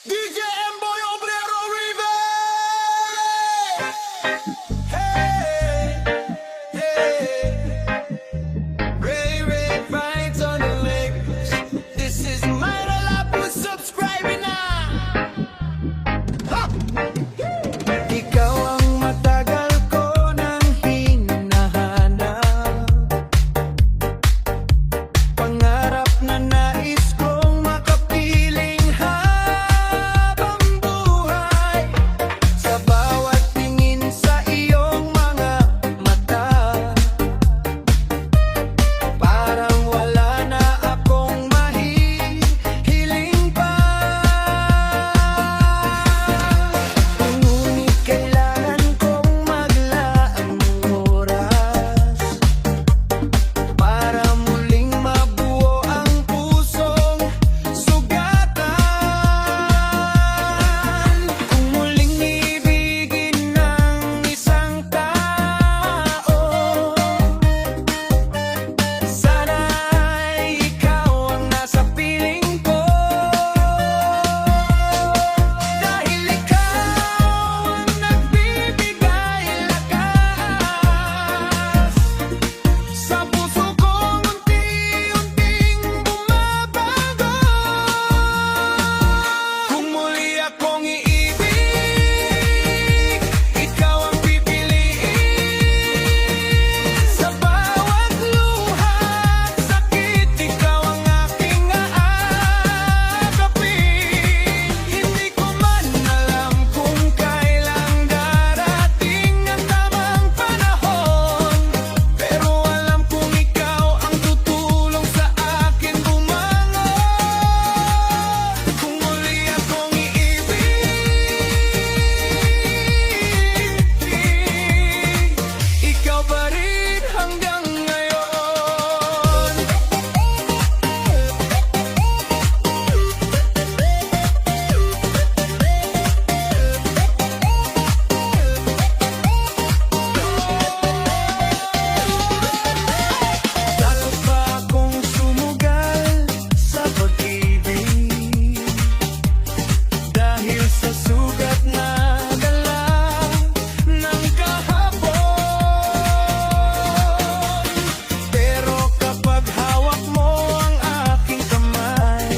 DJ Emboy Obrero River. Hey, hey. Ray Ray rides on the lakes. This is my lap with subscribing now. Ha! Ikaw ang matagal ko nang hinahanap. Pangarap na nais kong makapiling habang buhay. Sa bawat tingin sa iyong mga mata, parang wala na akong mahihiling pa. Ngunit kailangan kong maglaang oras para muling mabuo ang pusong sugatan. Kung muling ibigin ng isang tao, sana'y ikaw ang nasa piling ko. Dahil ikaw ang nagbibigay lakas sa puso kong unti-unting bumabago. Kung muli akong iibig, ikaw ang pipiliin. Sa bawat luha at sakit, ikaw ang aking aagapin. Hindi ko man alam kung kailan darating ang tamang panahon, pero alam kong ikaw ang tutulong sa akin bumangon. Kung muli akong iibig, ikaw pa rin hanggang ngayon. Takot pa akong sumugal sa pag-ibig, dahil sa sugat na dala ng kahapon. Pero kapag hawak mo ang aking kamay,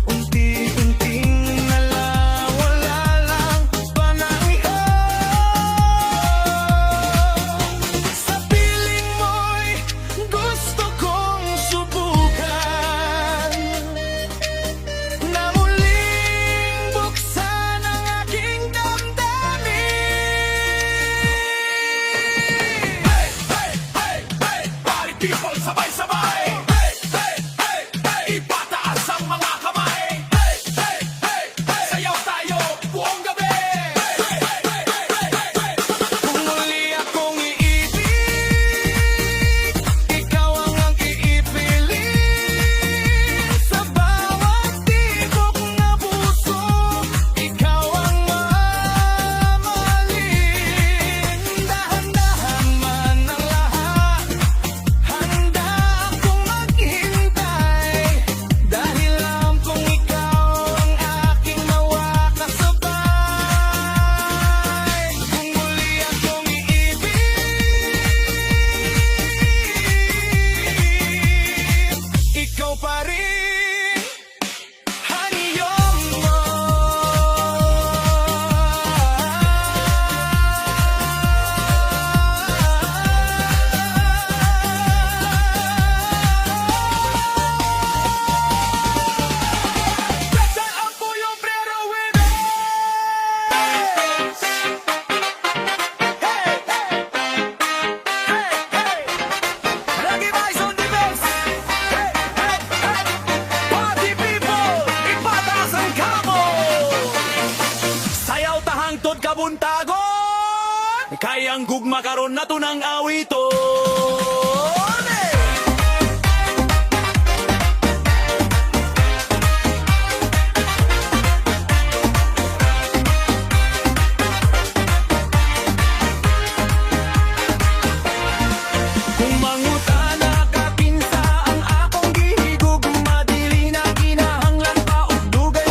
unti-unting nawawala lang panangihon. Sa piling mo'y gusto kong subukan na muling buksan ang aking damdamin. Hey, hey, hey, hey, party people, sabay-sabay. Hey, hey, hey, hey, ipataas ang mga kamay. Hey, hey, hey, hey, sayaw tayo buong gabi. Hey, hey, hey, hey, hey, hey. Kung muli akong iibig, ikaw ang iipiliin. Sa bawat tibok na puso, ikaw ang mamahalin. Dahan-dahan man ang lahat, handa akong maghintay, dahil alam kong ikaw ang aking mawakasabay. Kung muli akong iibig, ikaw pa rin, haniyong mo. Dasal ang Puyo Obrero River. Hey, hey, hey, hey. Lagi mais on the bass. Hey, hey, hey. Party people, ipataas ang kamo. Sayaw tahangtod kabuntagon, kayang gugma karon na to ng awiton. Kung mangutana ka pinsa ang akong gihigugma, dili na kinahanglan pa og dugay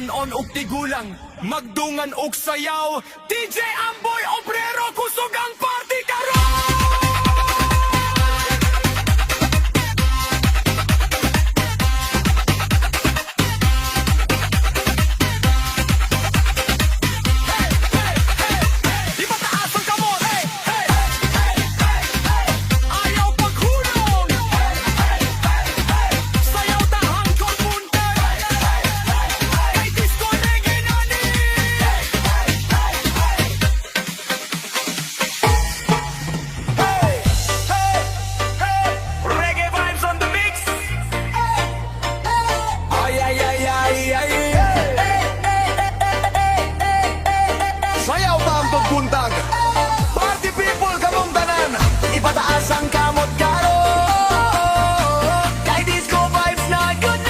kanon ug tigulang, magdungan og sayaw. DJ Amboy Obrero, kusog ang party karon! Ipataas ang kamot! Ayaw paghulog! Sayaw tahang konpuntan! Kay disco reggae nani! Reggae vibes on the mix! Ay, ay, ay, ay, ay, Sayaw ta ang tugbuntag. Party people kamong tanan, ipataas ang kamot karon. Kay disco vibes na good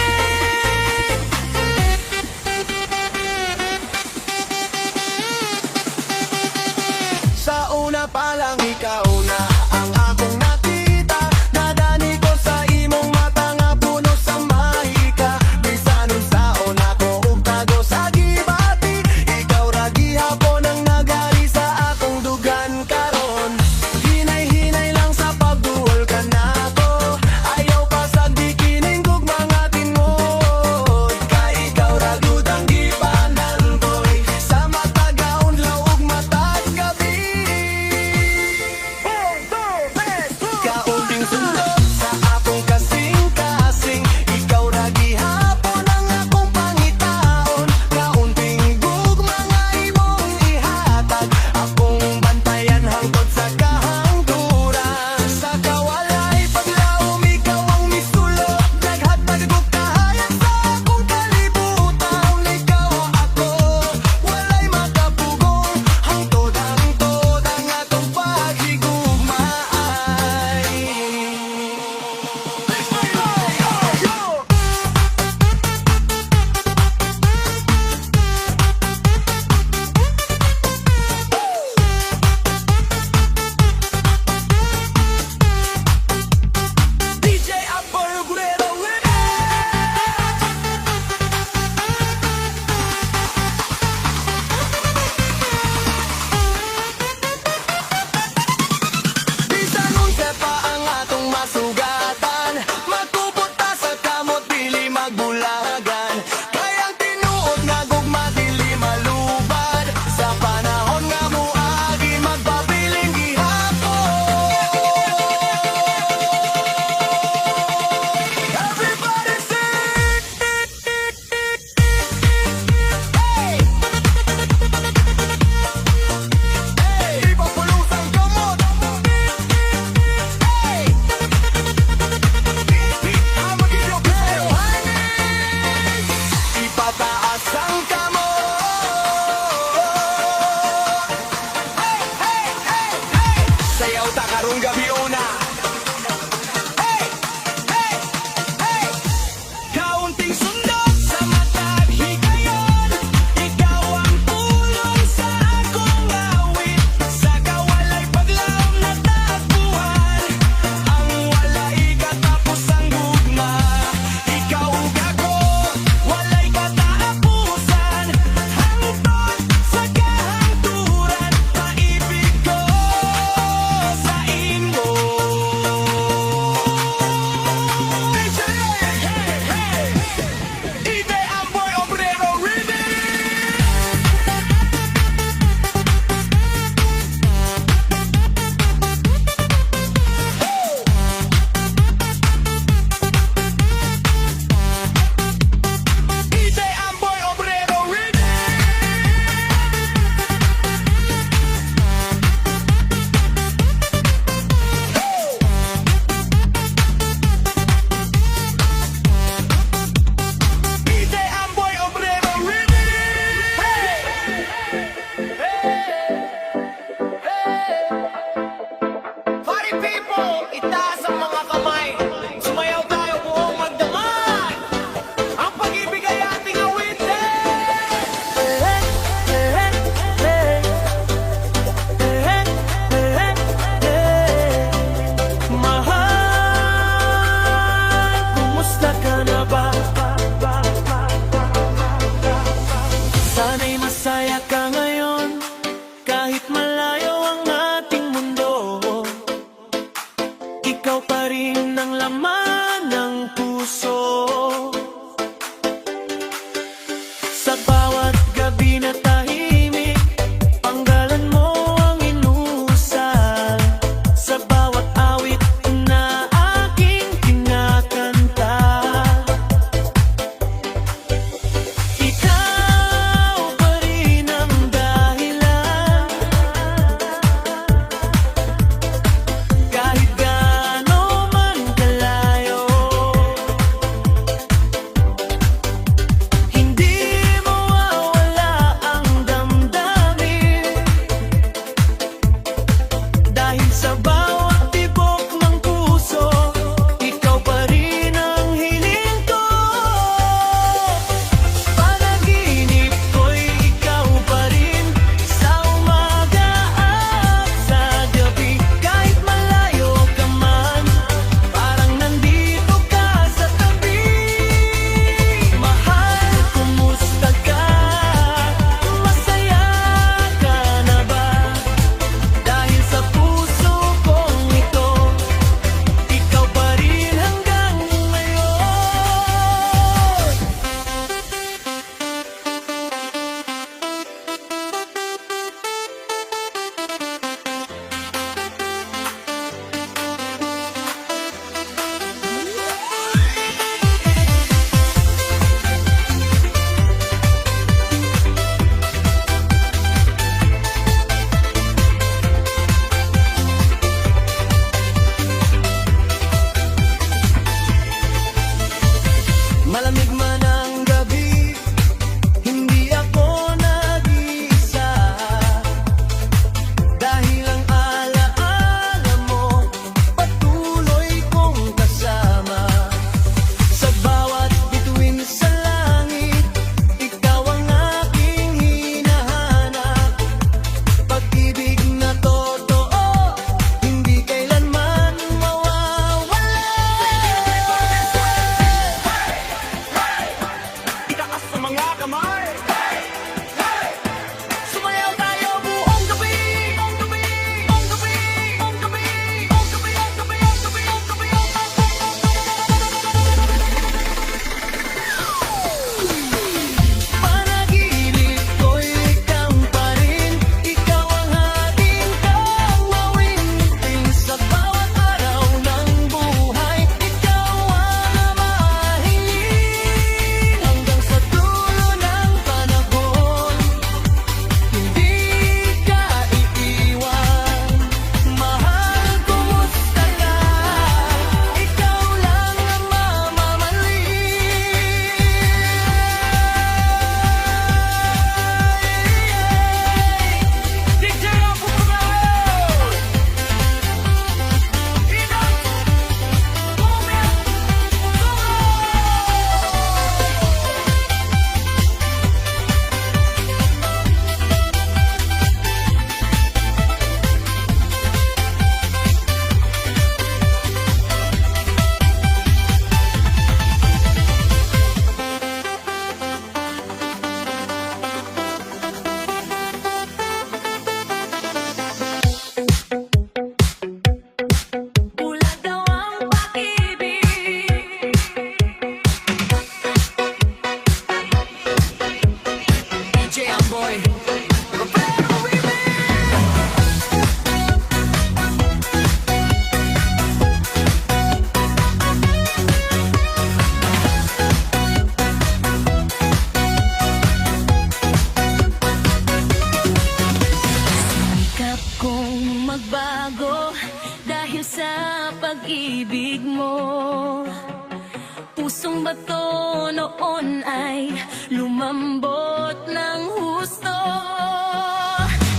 Sa una pa lang ikaw na ang akong nakita. Nadani ko sa imong mata nga puno sa mahika. Bisan unsaon ako ug tago sa gibati. Ikaw ra gihapon ang nagari sa akong dugan karon. Hinay-hinay lang sa pagduol ka nako. Ayaw pa sa dikining kog mga tinod. Kay ikaw ra gyud ang gipanan ko'y sa matag adlaw ug matag gabi. pag-ibig mo. Pusong bato noon ay lumambot ng husto.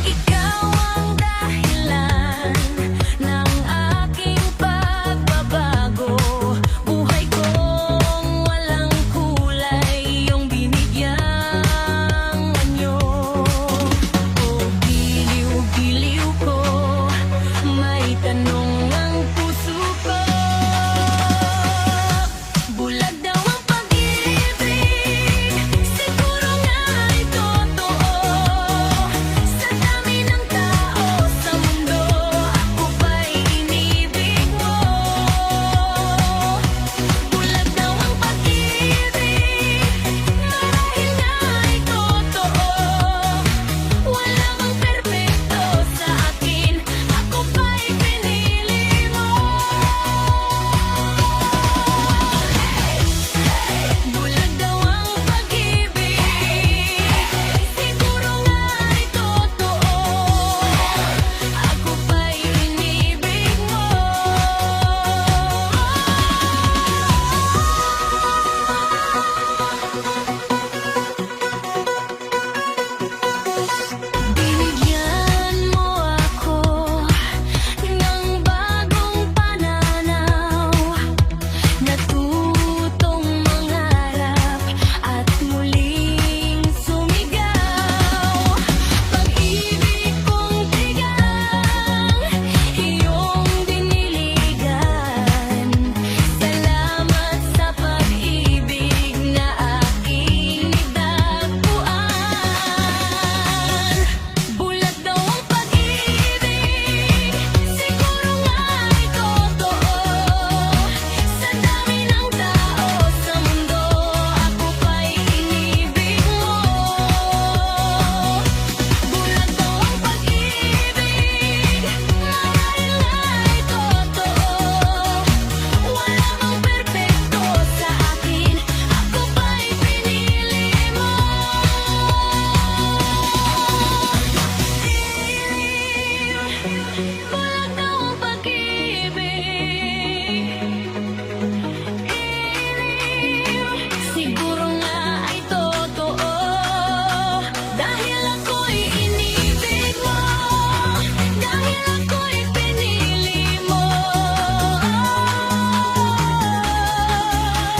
Ikaw ang dahilan ng aking pagbabago. Buhay kong walang kulay, iyong binigyang anyo. O giliw-giliw ko, may tanong ang puso ko. Bulag daw ang pag-ibig, siguro nga ay totoo. Sa dami ng tao sa mundo, ako ba'y inibig mo? Bulag daw ang pag-ibig, marahil nga ay totoo. Wala bang perpekto sa akin, ako ba'y pinili mo? Bulag daw ang pag-ibig, siguro nga ay totoo. Ako ba'y inibig mo? Binigyan mo ako ng bagong pananaw, natutong mangarap at muling sumigaw. Pag-ibig kong tigang, iyong diniligan. Salamat sa pag-ibig na aking nidagpuan. Bulag daw ang pag-ibig, siguro nga ay totoo. Sa dami ng tao sa mundo, ako ba'y inibig mo? Bulag daw ang pag-ibig, marahil nga ay totoo. Wala bang perpekto sa akin, ako ba'y pinili mo? Bulag daw ang pag-ibig, siguro nga ay totoo. Dahil ako'y inibig mo, dahil ako'y pinili mo.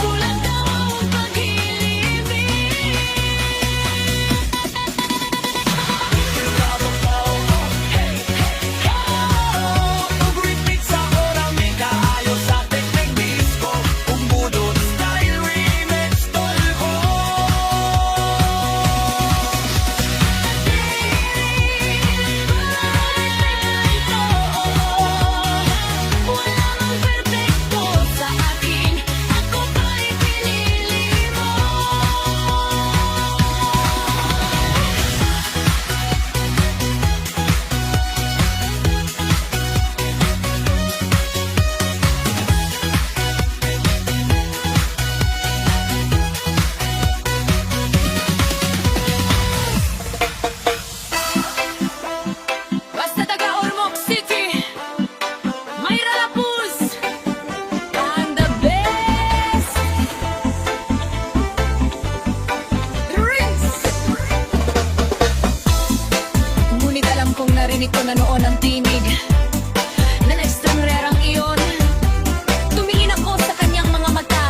Bulag daw ang pag-ibig. Pag-repeat sa oras, may kaayos sa teknik disco. Umbudot style remix, tol ko. Wala bang perpekto sa akin, ako ba'y pinili mo? Basta taga Ormoc City, Mayra Lapuz, I'm the best. Rinse. Ngunit alam kong narinig ko na noon ang tinig na na-estrangerang iyon. Tumingin ako sa kanyang mga mata,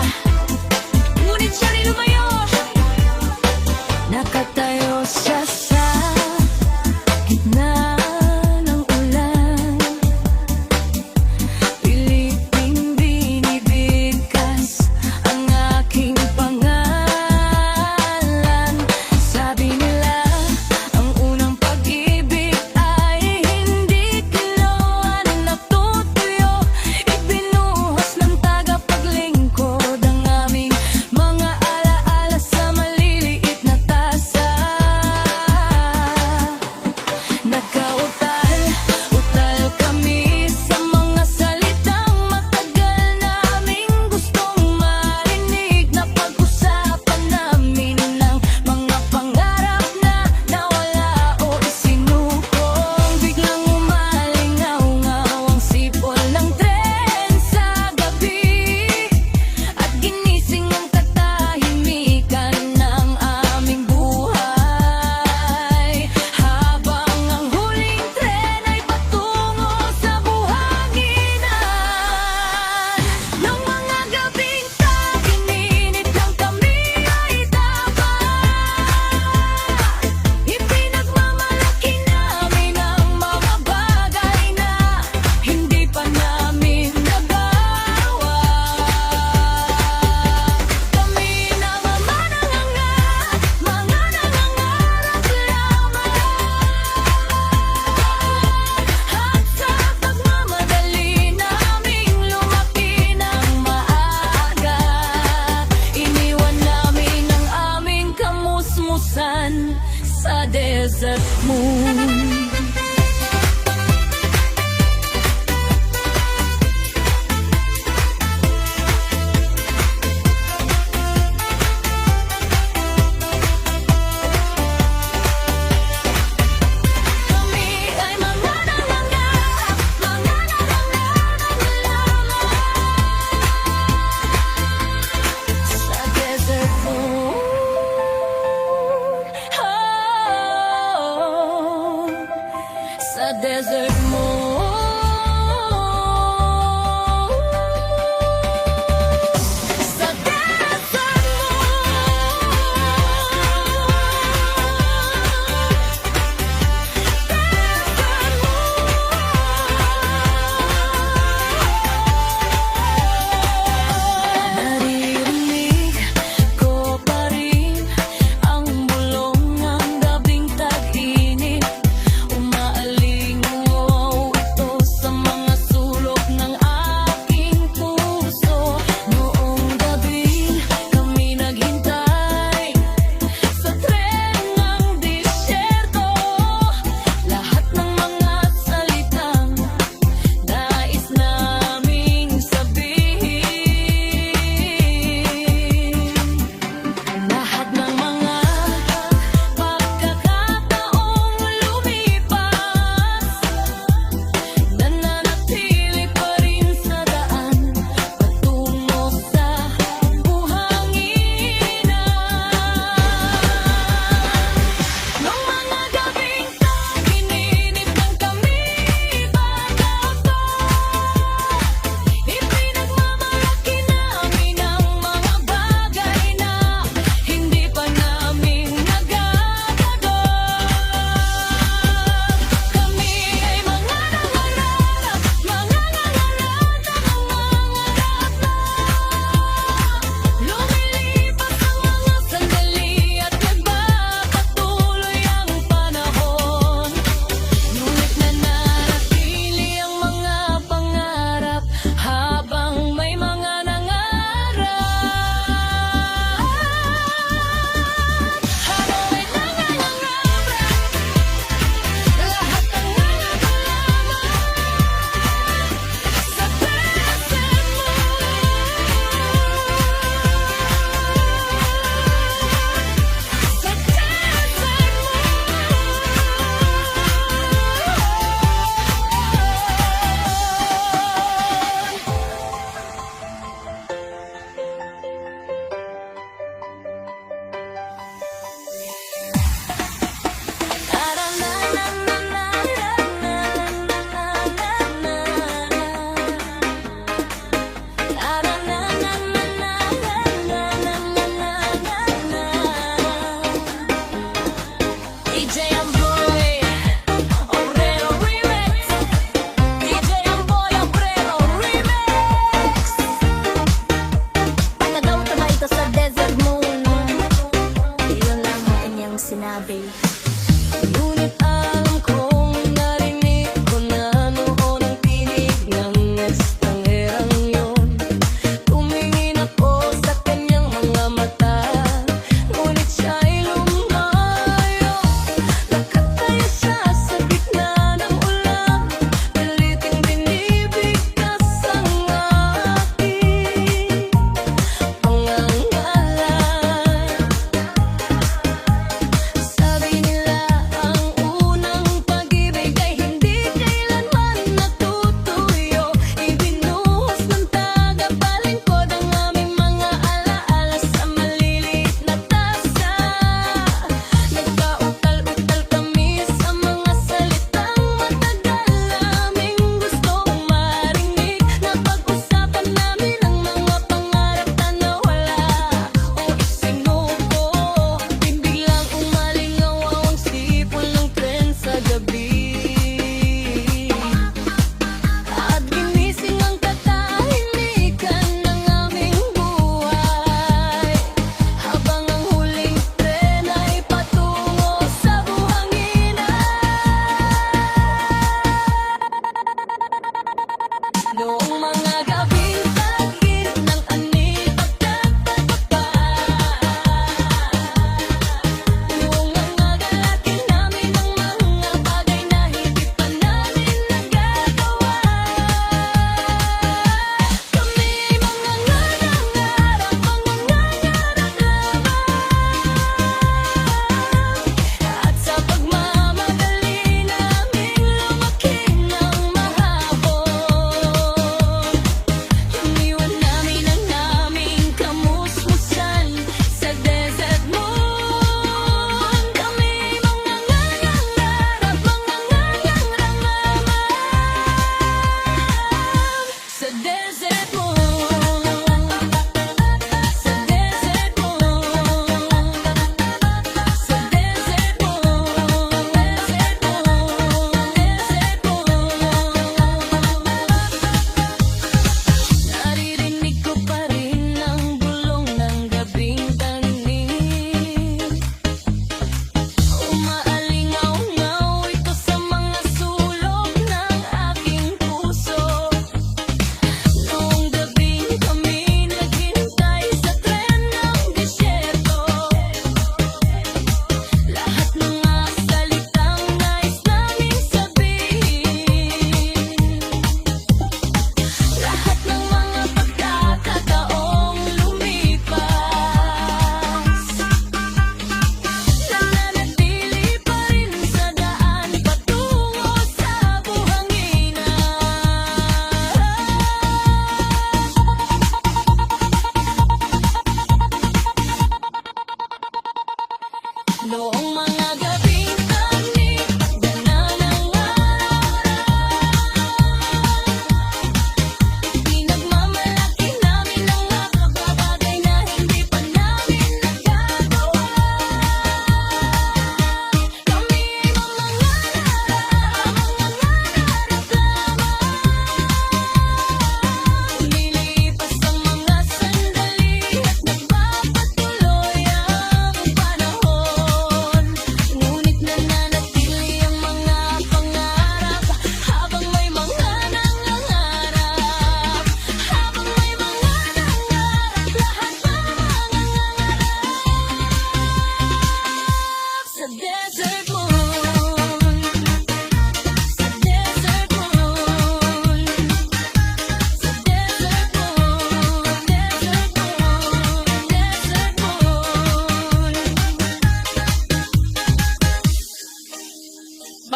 ngunit siya rin lumayo. Nakatayo siya sa gitna ng ulan, piliting binibigkas ang aking pangalan. Sabi nila, ang unang pag-ibig ay hindi sa desert mo. Sa desert Naririnig ko pa rin ang bulong ng gabing tag-init. Umaaling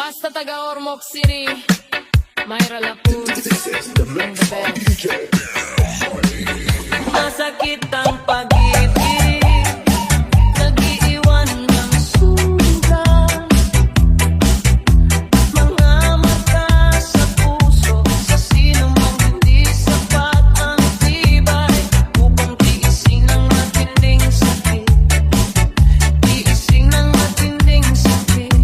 Basta taga Ormoc City, Myra Lapuz, ang the best. Masakit ang pag-ibig, nag-iiwan ng sugat. Mga mata sa puso, sa sinumang hindi sapat ang tibay upang tiisin ang matinding sakit. Tiisin ang matinding sakit.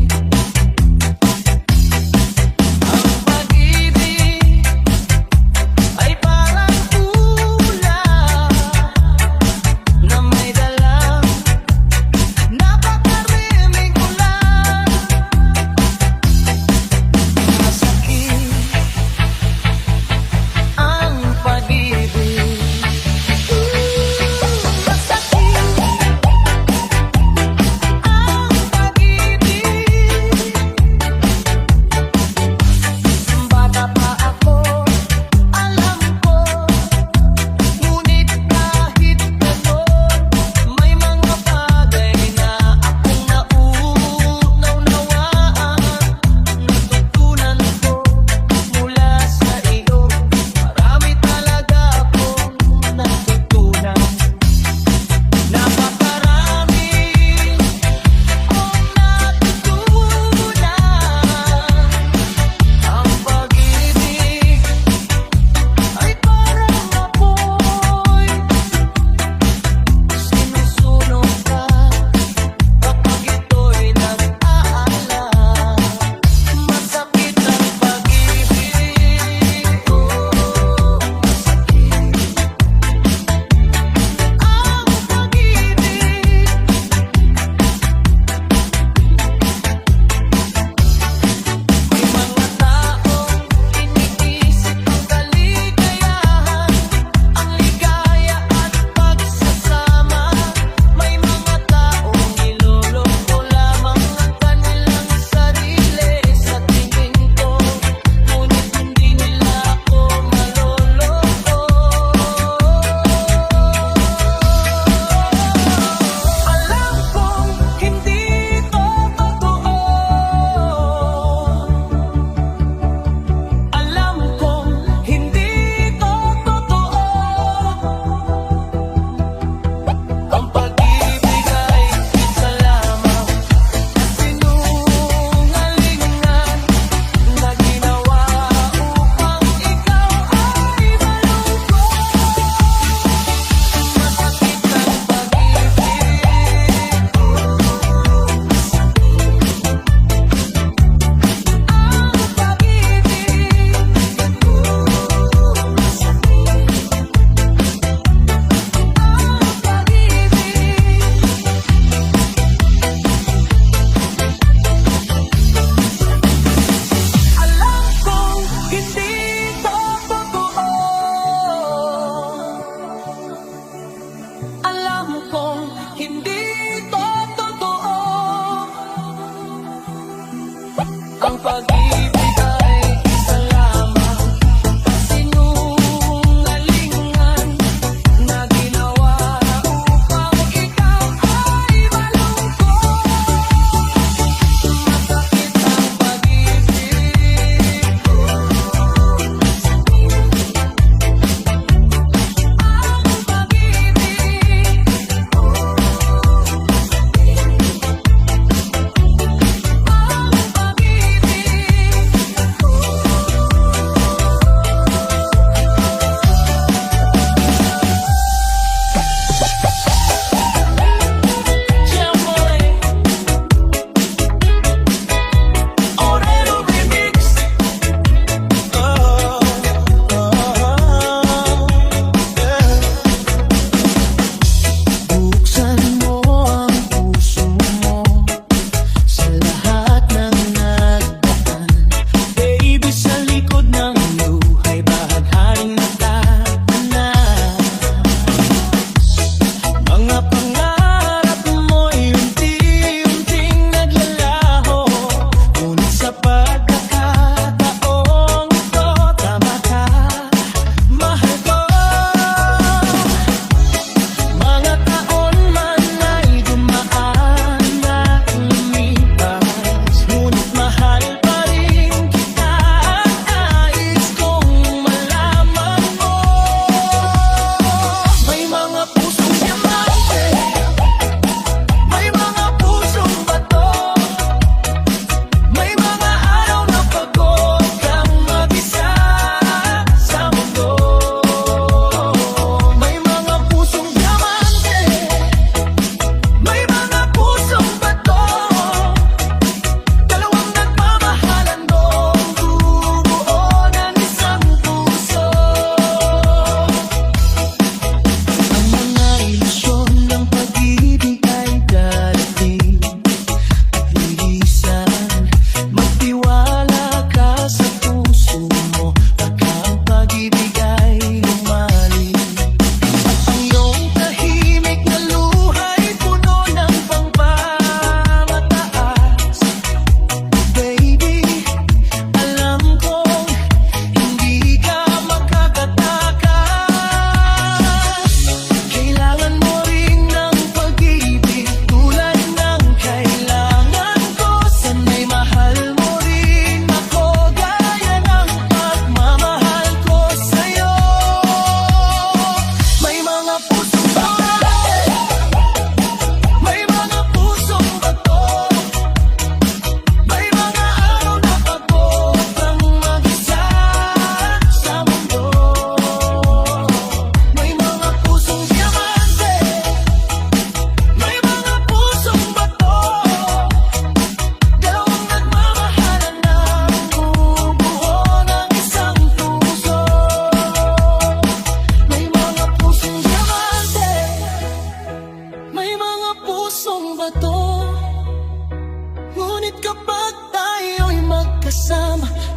Ang pag-ibig ay parang ulap,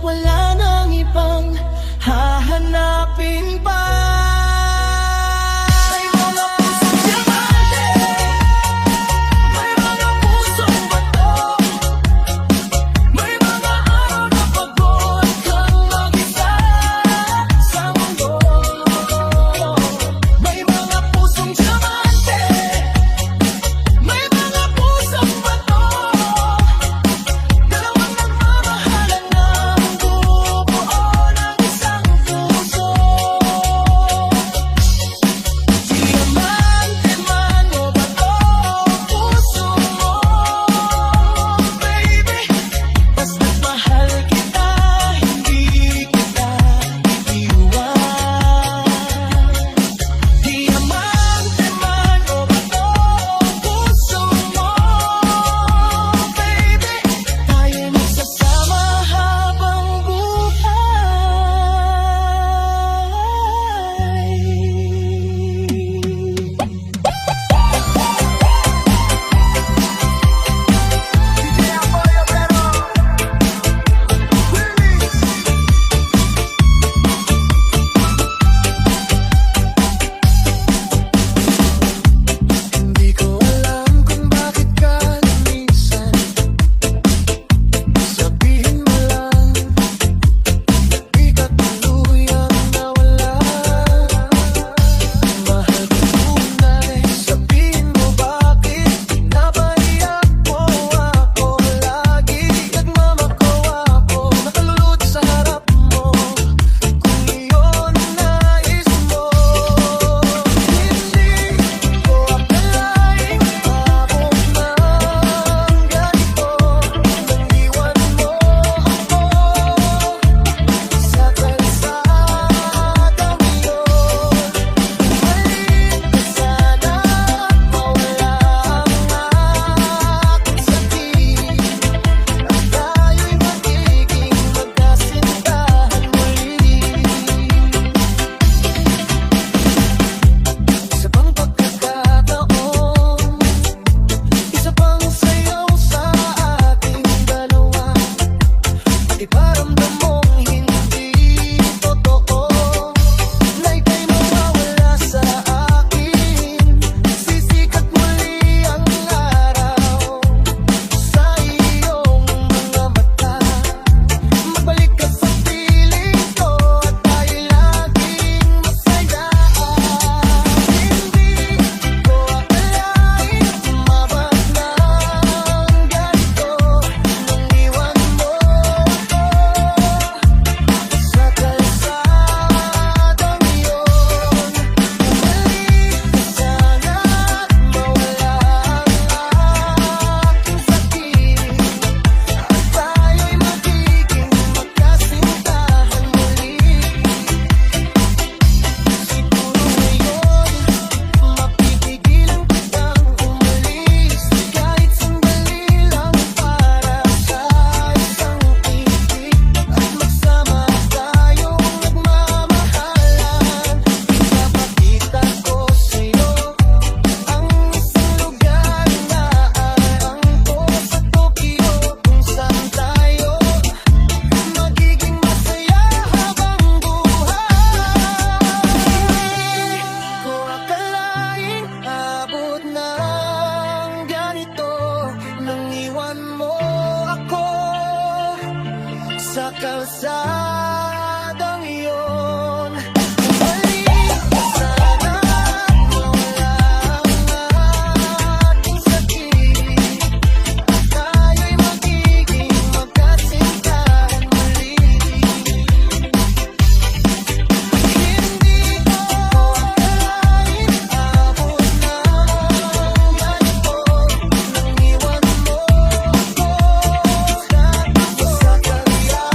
wala nang ibang hahanapin pa. May mga pusong diamante, may mga pusong bato, may mga araw na pagod kang mag-isa sa mundo. May mga pusong diamante, may mga pusong bato, dalawang nagmamahalan ng bubuo ng isang puso. Diamante man o bato, puso mo, baby, basta't mahal kita, hindi kita iiwan. Diamante man o bato, puso mo, baby, tayo magsasama habang buhay. Hindi ko alam kung bakit ka lumisan. Sabihin mo lang, di ka tuluyang nawala. Mahal ko tunay, sabihin mo bakit pinapaiyak mo ako lagi. Nagmamakaw ako, nakalulod sa harap mo, kung iyon ang nais mo. Hindi ko akalaing abot ng ganito, nang iwan mo ako sa kalsadang iyon. Bumalik ka sana at mawala ang aking sakit, at tayo'y magiging magkasintahan muli. Isa pang pagkakataon, isa pang sayaw sa ating dalawa. Iparamdam mong hindi totoo na ika'y mawawala sa akin. Sisikat muli ang araw sa iyong mga mata. Magbalik ka sa piling ko at tayo'y laging masaya. Hindi ko akalaing umabot ng ganito, nang iwan mo ako sa kalsadang iyon. Bumalik ka sana at mawala ang aking sakit, at tayo'y magiging magkasintahan muli. Siguro ngayon, mapipigilan kitang umalis, kahit sandali lang para sa isang titik, at magsama tayong nagmamahalan. Ipapakita ko sa'yo ang isang lugar na aarang ko sa Tokyo, kung saan tayo magiging masaya habang buhay. Hindi ko akalaing abot ng ganito, nang iwan mo ako sa kalsadang iyon. Bumalik ka sana at mawala ang aking sakit, at tayo'y magiging magkasintahan muli. Hindi ko akalaing abot ng ganito, nang iwan mo ako sa kalsadang iyon.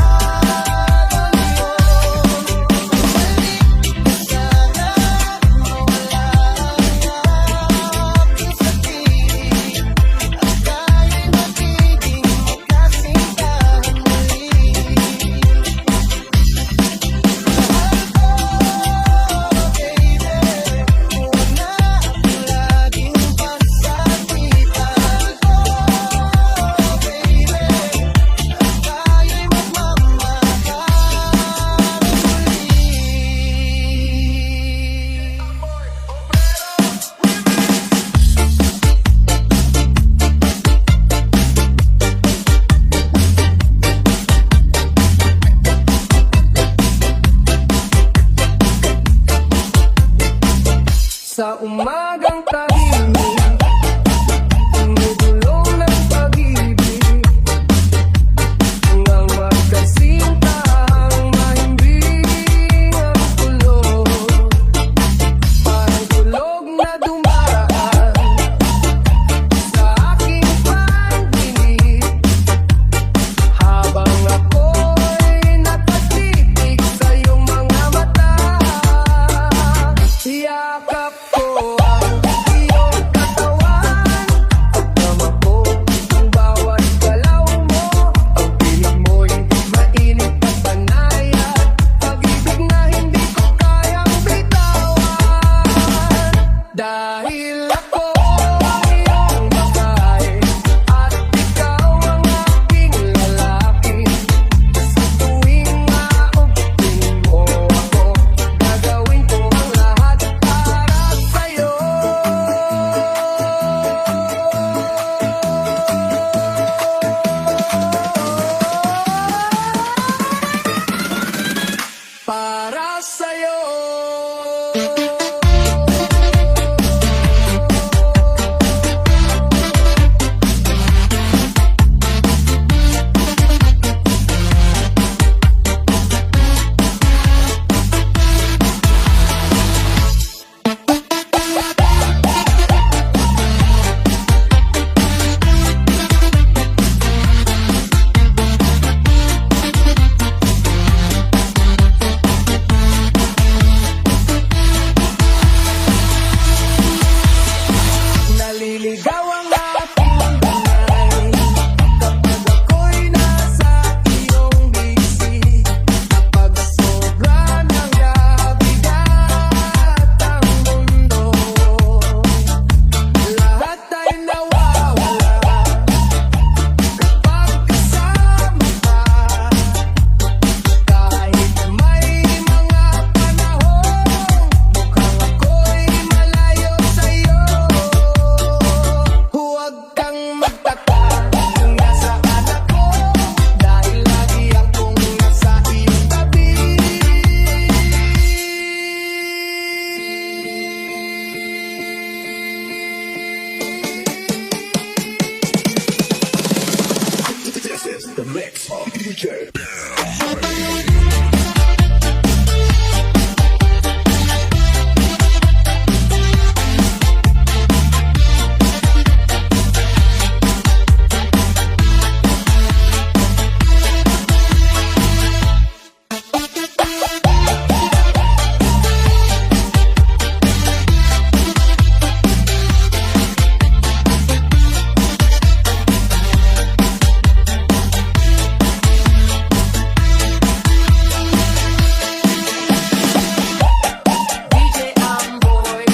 DJ Amboy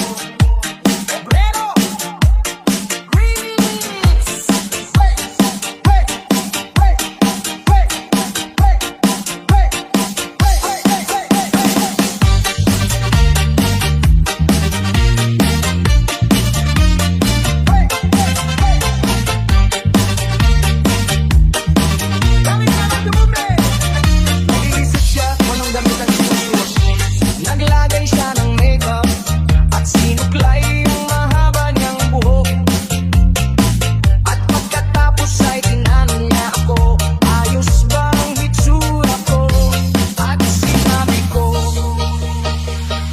Brero Remix Nag-iisip siya kung anong damit ang isusuot. Naglagay siya ng makeup at sinuklay yung mahaba niyang buhok. At pagkatapos ay tinanong niya ako, ayos ba ang hitsura ko? At sinabi ko,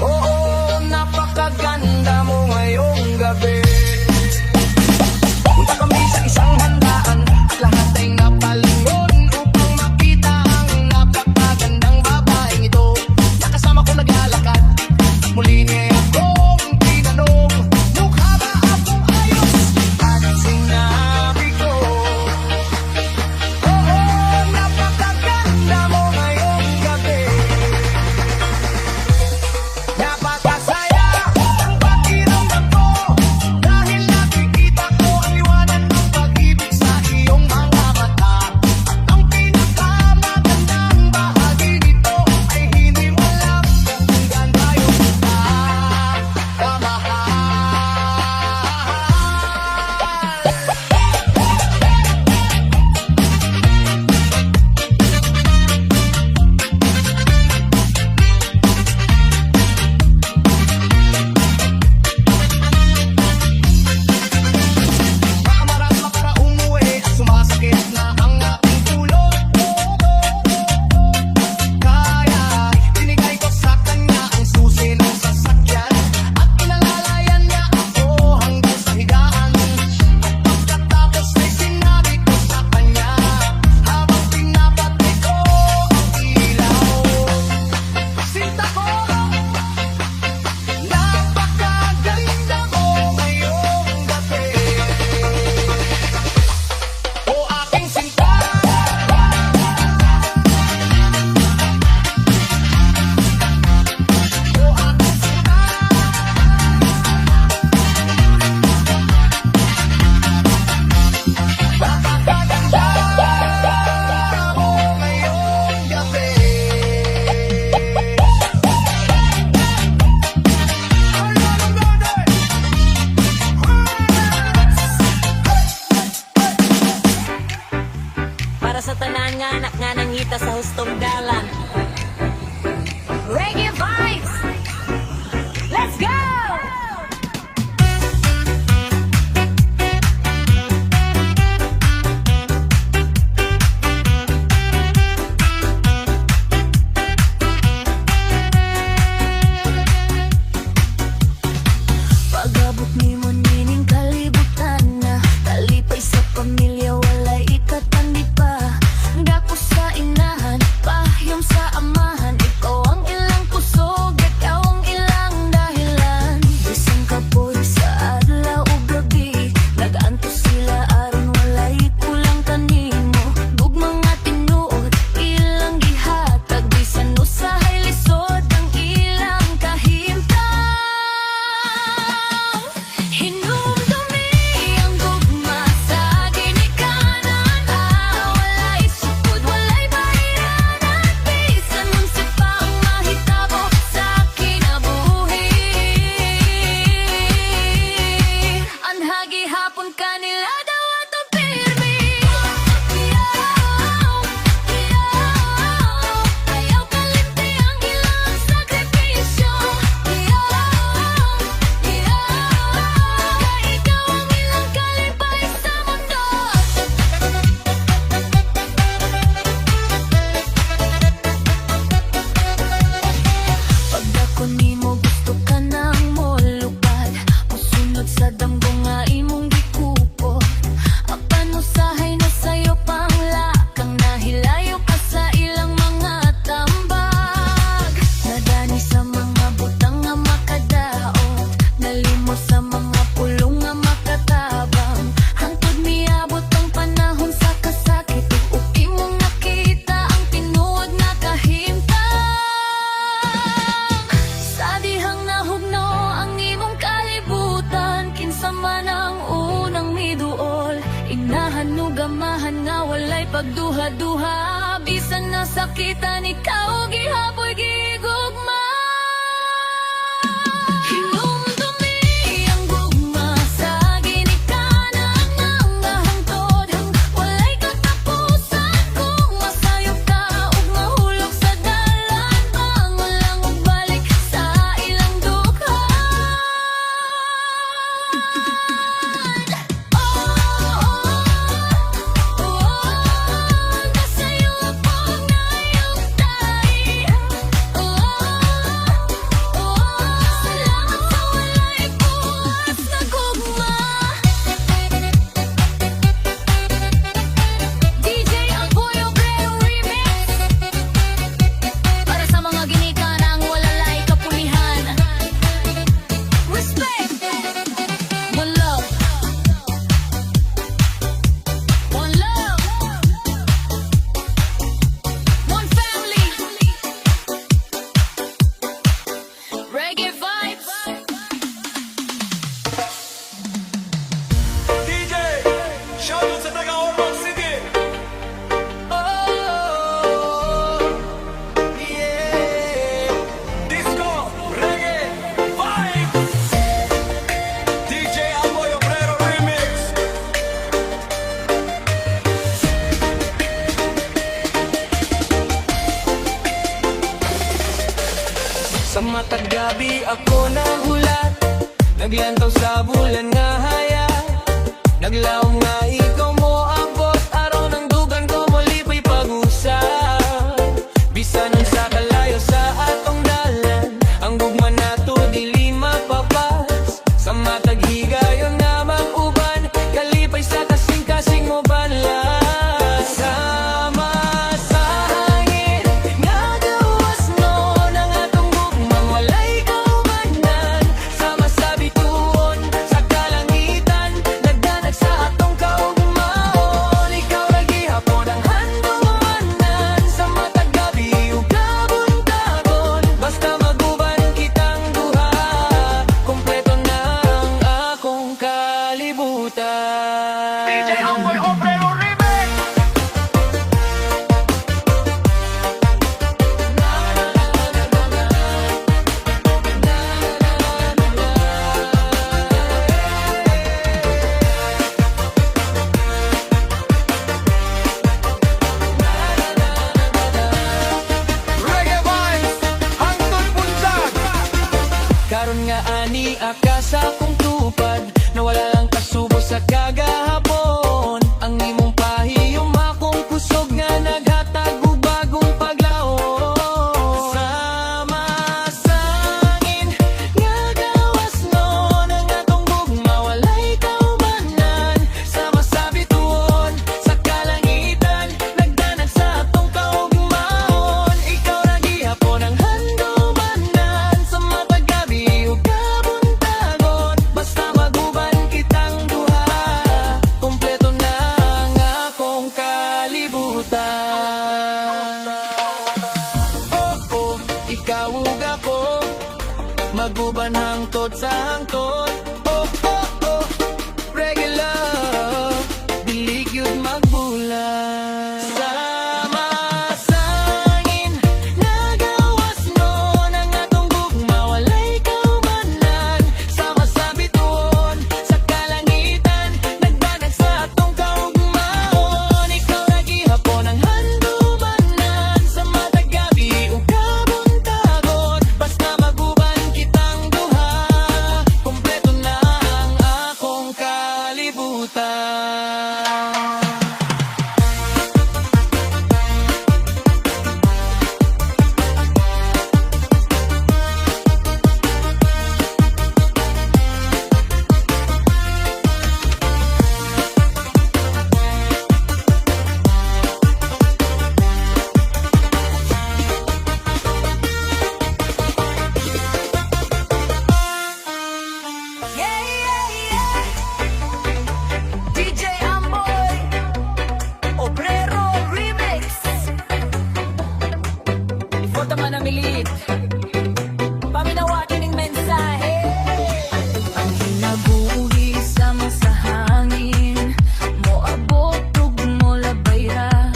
oo, napakaganda mo ngayong gabi. Punta kami sa isang handaan at lahat ay napalingon upang makita ang napakagandang babaeng ito. Nakasama ko naglalakad at muli niya akong tinanong, mukha ba akong ayos? At sinabi ko, oo, napakaganda mo ngayong gabi. Napakasaya ang pakiramdam ko dahil nakikita ko ang liwanag ng pag-ibig sa iyong mga mata. At ang pinakamagandang bahagi nito ay hindi mo alam kung gaano kita kamahal. Makamarama para umuwi at sumasakit na ang aking ulo. Kaya binigay ko sa kanya ang susi ng sasakyan at pinalalayan niya ako hanggang sa higaan. At pagkatapos ay sinabi ko sa kanya habang pinapatay ko ang ilaw, sinta ko, napakaganda mo ngayong gabi. O aking sinta, o aking sinta, napakaganda mo ngayong gabi. Para sa tanan nga anak nga nangita sa hustong dalan. Reggae vibes! Let's go! Pag-abot ni mo nining kalibutan na kalipay sa pamilya, walay ikatandi pa. Dako sa inahan, pahyom sa ama. duha-duha bisan nasakitan ikaw gihaboy gigugma. Hinumdumi ang gugma sa ginikanan nga hangtod. Walay katapusan kung masayop ka ug mahulog sa dalan. Bangon lang ug balik sa ilang dukha. Kasayo akong nayugtay. Salamat sa walay buwas na gugma. DJ Amboy Obrero Remix. Para sa mga ginikanan walalay kapulihan. Respect. One love. One love. One family. Reggae vibes. DJ, shoutout sa taga Ormoc City. Oh, yeah. Disco, reggae, vibes. DJ Amboy Obrero Remix. Sa matag gabi ako nahulat, naglantaw sa bulan nga haya. Naglaom nga ikaw mo abot, araw ng dugan ko malipay pag-usap. Bisan nun sa kalayo sa atong dalan, ang gugma nato dili mapapas. Sa matag higayon nga mag-uban, kalipay sa kasing-kasing mo banla. Sama sa hangin, nga gawas noon ang atong gugmang walay kaubanan. Sama sa bituon, sa kalangitan, nagdanag sa atong kaugmaon. Ikaw lagi hapon ang handumanan, sa matag gabi ug kabuntagon. Basta maguban kitang duha, kompleto na ang akong kalibutan. DJ Amboy Obrero Remix. Reggae vibes, hangtod punsag. Karon nga ani akasa kong tupad, na wala lang kasubo sa kagahapon. Ang imong pahiyom akong kusog nga naghatag og bagong paglaon. Sama sa hangin, nga gawas noon ang atong gugma walay kaubanan. Sama sa bituon, sa kalangitan, nagdanag sa atong kaugmaon. Ikaw ra gihapon ang handumanan, sa matag gabi ug kabuntagon. Basta maguban kitang duha, kompleto na ang akong kalibutan. Oh, ikaw ug ako, maguban hangtod sa hangtod. Oh, reggae love, dili gyud magbulan. Sama sa hangin, nagawas noon ang atong gugma walay kaubanan. Sama sa bituon, sa kalangitan, nagbanag sa atong kaugmaon. Ikaw ra gihapon ang handumanan, sa matag gabi ug kabuntagon. Basta maguban kitang duha, kompleto na ang akong kalibutan. DJ Amboy Obrero Remix. Ifoto man ang milit, paminawakin ng mensahe. Ang hinabuhi sama sa hangin, moabot ug mo labay ra.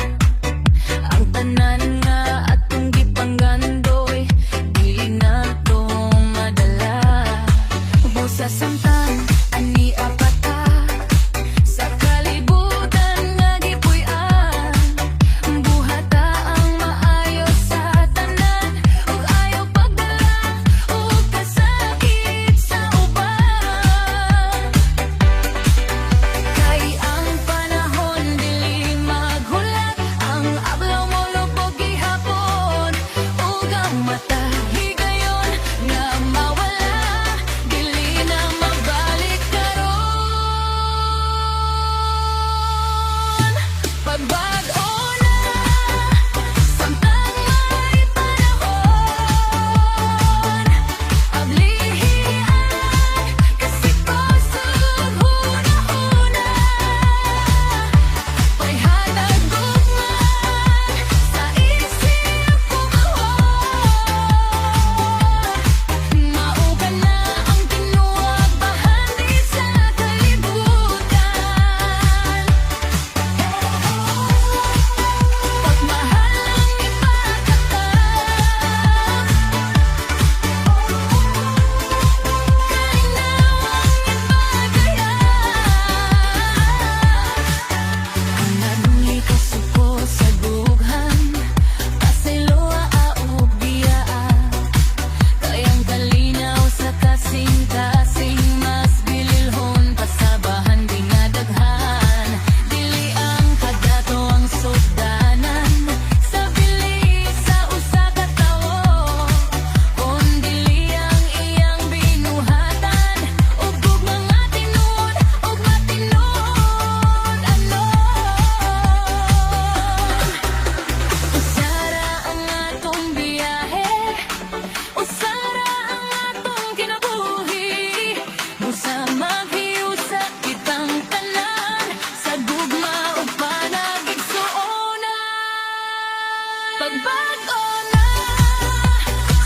magbago na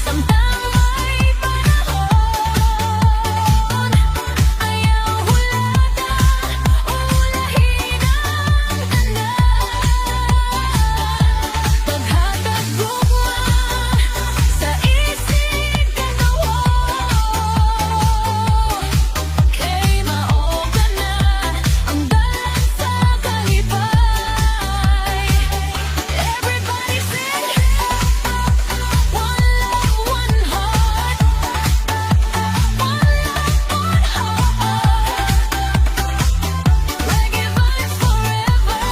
samtang may panahon. Ayaw hulata o ulahin ang tanan. Paghatag gugma sa isip kanawa, kay mao ka na ang dalan sa kalipay. Everybody sing, one love, one heart. One love, one heart. Reggae vibes forever.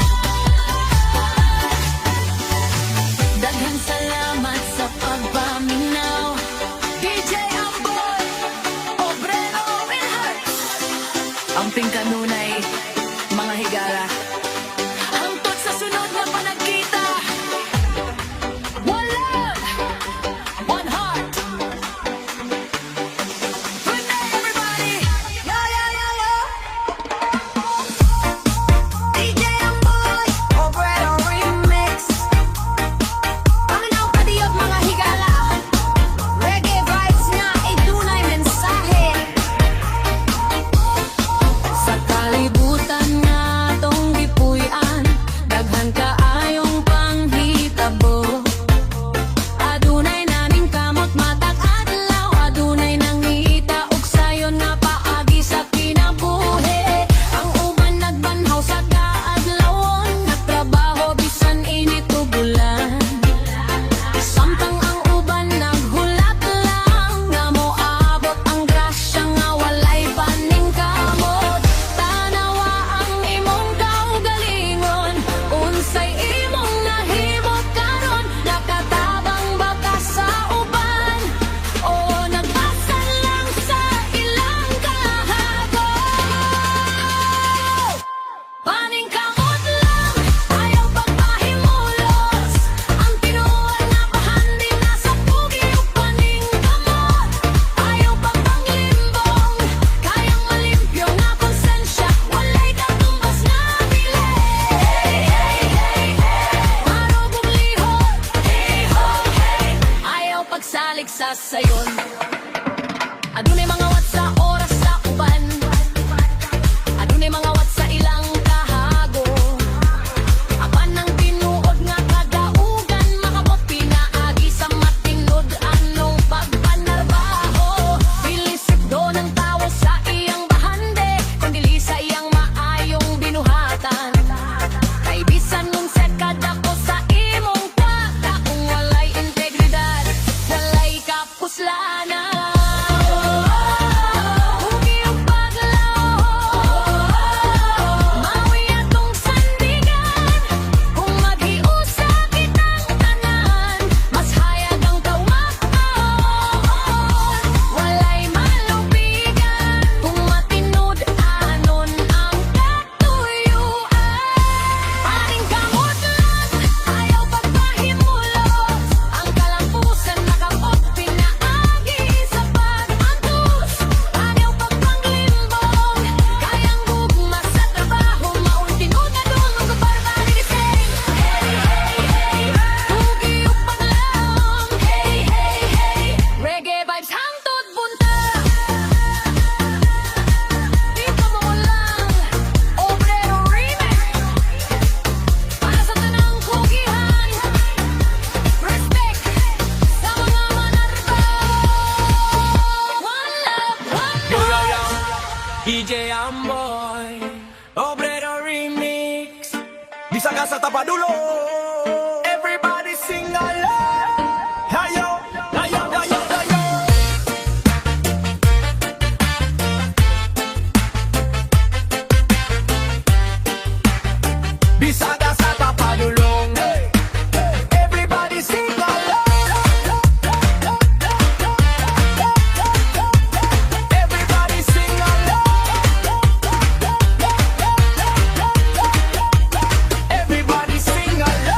Daghang salamat sa pagpaminaw, DJ Amboy, Obrero and Hearts. Amping kanunay, mga higala. Hangtod sa sunod na panagkita. One love, one heart. Good night, everybody. Yo, yo, yo, yo. DJ Amboy, Obrero Remix. Paminaw kadiyot mga higala. Reggae vibes nga idunay mensahe. Sa kalibutan nga tong gipuy-an, daghan kaayong panghitabo. Adunay naning kamot matag adlaw, adunay nangita ug sayon nga paagi sa kinabuhi. Ang uban nagbanhaw sa kaadlawon, nagtrabaho bisan init ug ulan. Samtang ang uban naghulat lang, nga moabot ang grasya nga walay paningkamot. Tanawa ang imong kaugalingon, unsay imong nahimot karon. Nakatabang ba ka sa uban, o nagbasa lang sa ilang kahagod? Paningkamot lang, ayaw pagpahimulos. Ang tinuod na bahandi nasa pugi ug paningkamot. Ayaw pagpanglimbong, kayang malimpyo nga konsensya, walay katumbas nga bili. Marog ug lihok, ayaw pagsalig sa sayon. Adunay mga wat sa oras sa uban, adunay mga wat sa ilang kahago. Apan ang tinuod nga kadaugan, makabot pinaagi sa matinod anong pagpanarbaho. Bilisip do ng tawo sa iyang bahande, kundili sa iyang maayong binuhatan. Kay bisan nun sa kadako sa imong kwata, kung walay integridad, walay kapuslanan. Hugi ug paglaho, mawi atong sandigan. Kung maghiusa kitang tanan, mas hayag ang kawakon. Walay malubigan, kung matinod anon ang katuyuan. Paningkamot lang, ayaw pagpahimulos. Ang kalampusan nakabot pinaagi sa pag-antos. Ayaw pagpanglimbong, kayang gugma sa trabaho. Maun tinud na doon ang kabarbari ni Sing. Hugi ug paglaom, reggae vibes hangtod bunta. Di pa mo lang, Obrero Remix. Para sa tanang kugihan, respect sa mga manarba. One love, one Yo, yo, heart. yo. DJ Amboy, Obrero Remix. Bisa ka sa tapadulo. Everybody sing along. Hayo, hayo, hayo, hayo. Bisa ka sa tapadulong. Everybody sing along. Everybody sing along. Everybody sing along.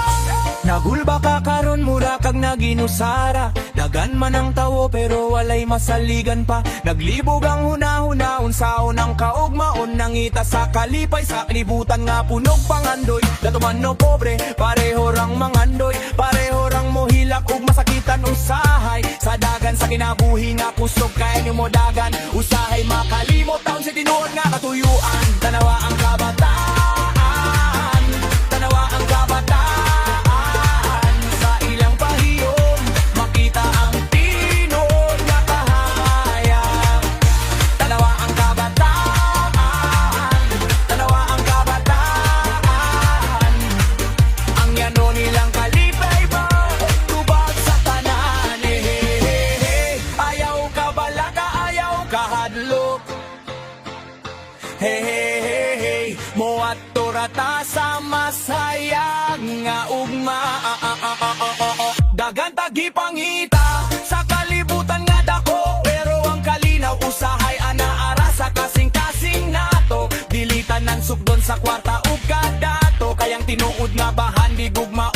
Sara, dagan man ang tawo pero walay masaligan pa. Naglibog ang hunahuna, unsaon ang kaugmaon. Nangita sa kalipay, sa kalibutan nga punog pangandoy. Datuman no pobre, pareho rang mangandoy. Pareho rang mohilak ug masakitan usahay. Sa dagan sa kinabuhi nga kusog kay ni mo dagan. Usahay makalimot taon si tinuod nga katuyuan. Tanawa ang kabataan, tanawa ang kabataan. Sa ilang pahiyom, makita ang tinod nga kahayag. Tanawa ang kabataan, tanawa ang kabataan. Ang yano nilang kalipay ba, tubag sa tanan. Ayaw ka balaga, ayaw ka hadlok. Hey, mo at turata sa masayag nga ugma. Dagan tagipangita sa kalibutan nga dako, pero ang kalinaw usahay anaara sa kasing-kasing nato. Dilitan ng sukdon sa kwarta ug kadato, kayang tinuod nga bahan di gugma